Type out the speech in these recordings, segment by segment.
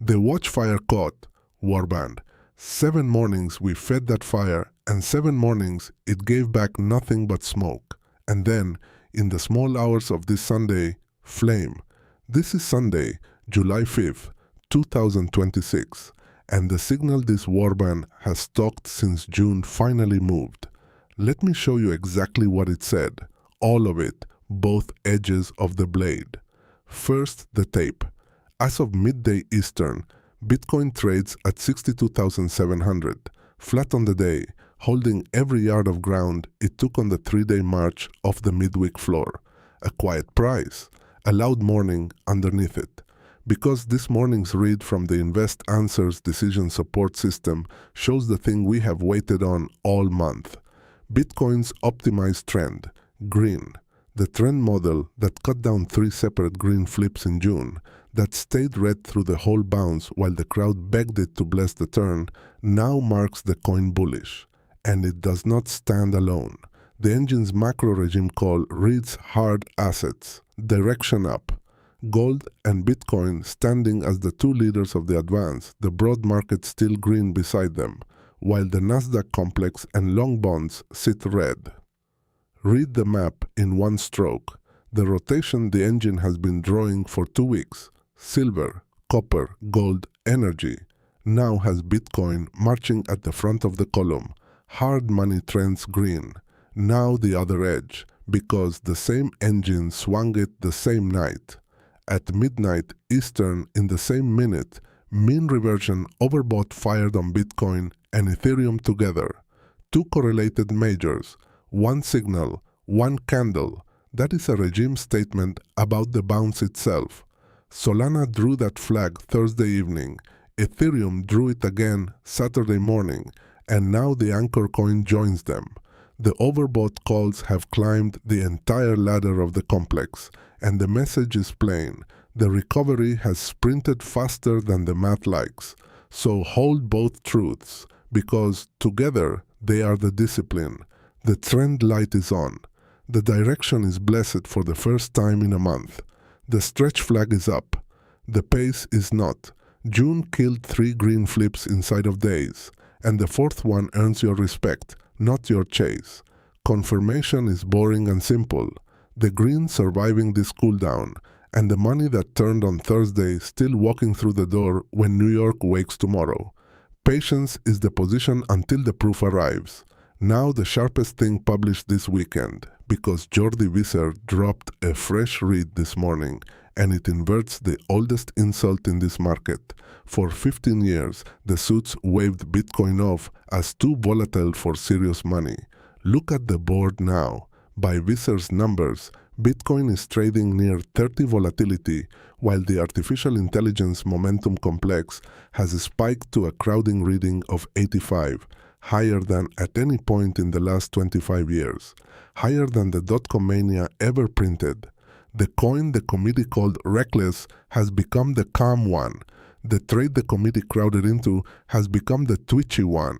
The watchfire caught, Warband. 7 mornings we fed that fire, and 7 mornings it gave back nothing but smoke. And then, in the small hours of this Sunday, flame. This is Sunday, July 5th, 2026, and the signal this warband has stalked since June finally moved. Let me show you exactly what it said, all of it, both edges of the blade. First, the tape. As of midday Eastern, Bitcoin trades at 62,700, flat on the day, holding every yard of ground it took on the 3-day march off the midweek floor. A quiet price, a loud morning underneath it. Because this morning's read from the InvestAnswers Decision Support System shows the thing we have waited on all month. Bitcoin's optimized trend, green. The trend model that cut down 3 separate green flips in June, that stayed red through the whole bounce while the crowd begged it to bless the turn, now marks the coin bullish. And it does not stand alone. The engine's macro regime call reads hard assets, direction up. Gold and Bitcoin standing as the 2 leaders of the advance, the broad market still green beside them, while the Nasdaq complex and long bonds sit red. Read the map in one stroke. The rotation the engine has been drawing for 2 weeks, silver, copper, gold, energy, now has Bitcoin marching at the front of the column. Hard money trends green. Now the other edge, because the same engine swung it the same night. At midnight Eastern in the same minute, mean reversion overbought fired on Bitcoin and Ethereum together. 2 correlated majors, 1 signal, 1 candle. That is a regime statement about the bounce itself. Solana drew that flag Thursday evening. Ethereum drew it again Saturday morning, and now the anchor coin joins them. The overbought calls have climbed the entire ladder of the complex, and the message is plain. The recovery has sprinted faster than the math likes. So hold both truths, because together they are the discipline. The trend light is on. The direction is blessed for the first time in a month. The stretch flag is up. The pace is not. June killed 3 green flips inside of days, and the 4th one earns your respect, not your chase. Confirmation is boring and simple. The green surviving this cooldown, and the money that turned on Thursday still walking through the door when New York wakes tomorrow. Patience is the position until the proof arrives. Now the sharpest thing published this weekend, because Jordi Visser dropped a fresh read this morning, and it inverts the oldest insult in this market. For 15 years, the suits waved Bitcoin off as too volatile for serious money. Look at the board now. By Visser's numbers, Bitcoin is trading near 30 volatility, while the artificial intelligence momentum complex has spiked to a crowding reading of 85, higher than at any point in the last 25 years, higher than the dot-com mania ever printed. The coin the committee called reckless has become the calm one. The trade the committee crowded into has become the twitchy one.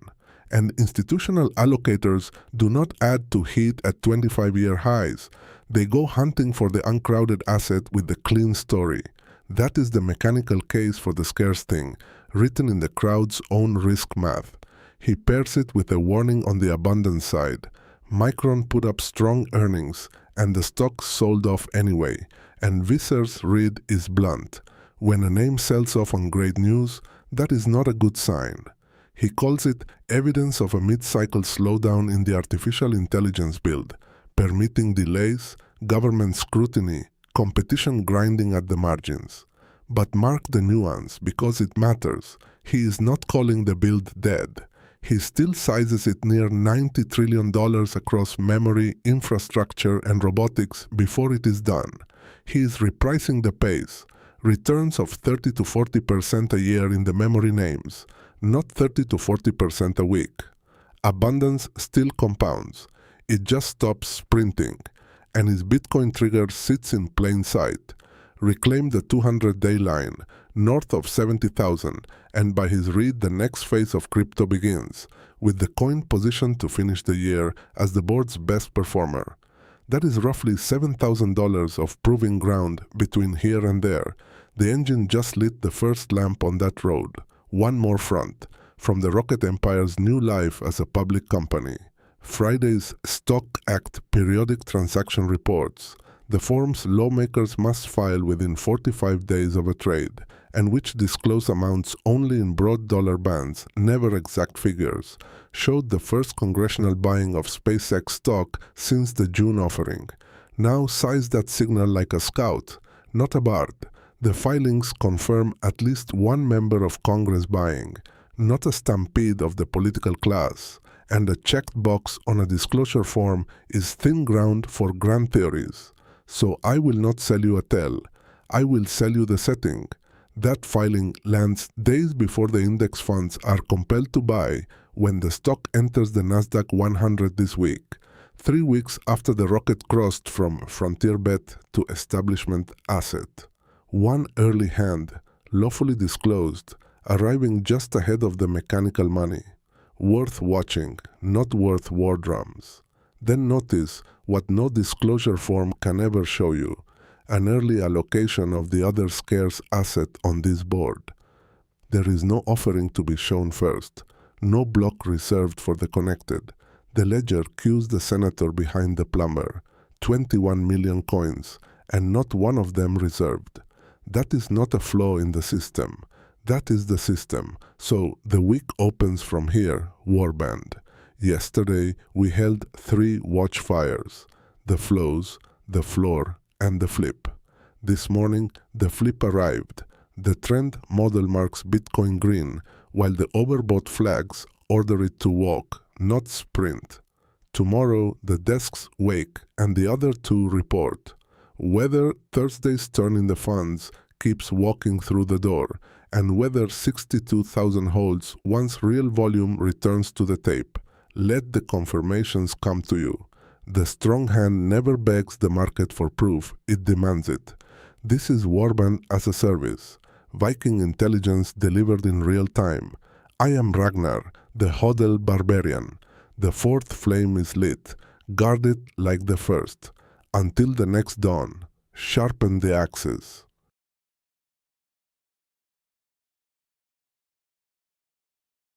And institutional allocators do not add to heat at 25-year highs. They go hunting for the uncrowded asset with the clean story. That is the mechanical case for the scarce thing, written in the crowd's own risk math. He pairs it with a warning on the abundance side. Micron put up strong earnings, and the stock sold off anyway, and Visser's read is blunt. When a name sells off on great news, that is not a good sign. He calls it evidence of a mid-cycle slowdown in the artificial intelligence build, permitting delays, government scrutiny, competition grinding at the margins. But mark the nuance, because it matters. He is not calling the build dead. He still sizes it near $90 trillion across memory, infrastructure, and robotics before it is done. He is repricing the pace. Returns of 30 to 40% a year in the memory names, not 30 to 40% a week. Abundance still compounds. It just stops sprinting. And his Bitcoin trigger sits in plain sight. Reclaim the 200-day line, north of 70,000, and by his read the next phase of crypto begins, with the coin positioned to finish the year as the board's best performer. That is roughly $7,000 of proving ground between here and there. The engine just lit the first lamp on that road. One more front, from the rocket empire's new life as a public company. Friday's Stock Act periodic transaction reports, the forms lawmakers must file within 45 days of a trade, and which disclose amounts only in broad dollar bands, never exact figures, showed the first congressional buying of SpaceX stock since the June offering. Now size that signal like a scout, not a bard. The filings confirm at least one member of Congress buying, not a stampede of the political class, and a checked box on a disclosure form is thin ground for grand theories. So I will not sell you a tell. I will sell you the setting. That filing lands days before the index funds are compelled to buy when the stock enters the Nasdaq 100 this week, 3 weeks after the rocket crossed from frontier bet to establishment asset. One early hand, lawfully disclosed, arriving just ahead of the mechanical money. Worth watching, not worth war drums. Then notice what no disclosure form can ever show you, an early allocation of the other scarce asset on this board. There is no offering to be shown first, no block reserved for the connected. The ledger cues the senator behind the plumber, 21 million coins, and not one of them reserved. That is not a flaw in the system. That is the system. So the week opens from here, Warband. Yesterday we held 3 watchfires, the flows, the floor, and the flip. This morning the flip arrived. The trend model marks Bitcoin green, while the overbought flags order it to walk, not sprint. Tomorrow the desks wake and the other 2 report. Whether Thursday's turn in the funds keeps walking through the door, and whether 62,000 holds once real volume returns to the tape. Let the confirmations come to you. The strong hand never begs the market for proof, it demands it. This is Warband as a service. Viking intelligence delivered in real time. I am Ragnar, the HODLBARBARIan. The 4th flame is lit. Guard it like the first. Until the next dawn, sharpen the axes.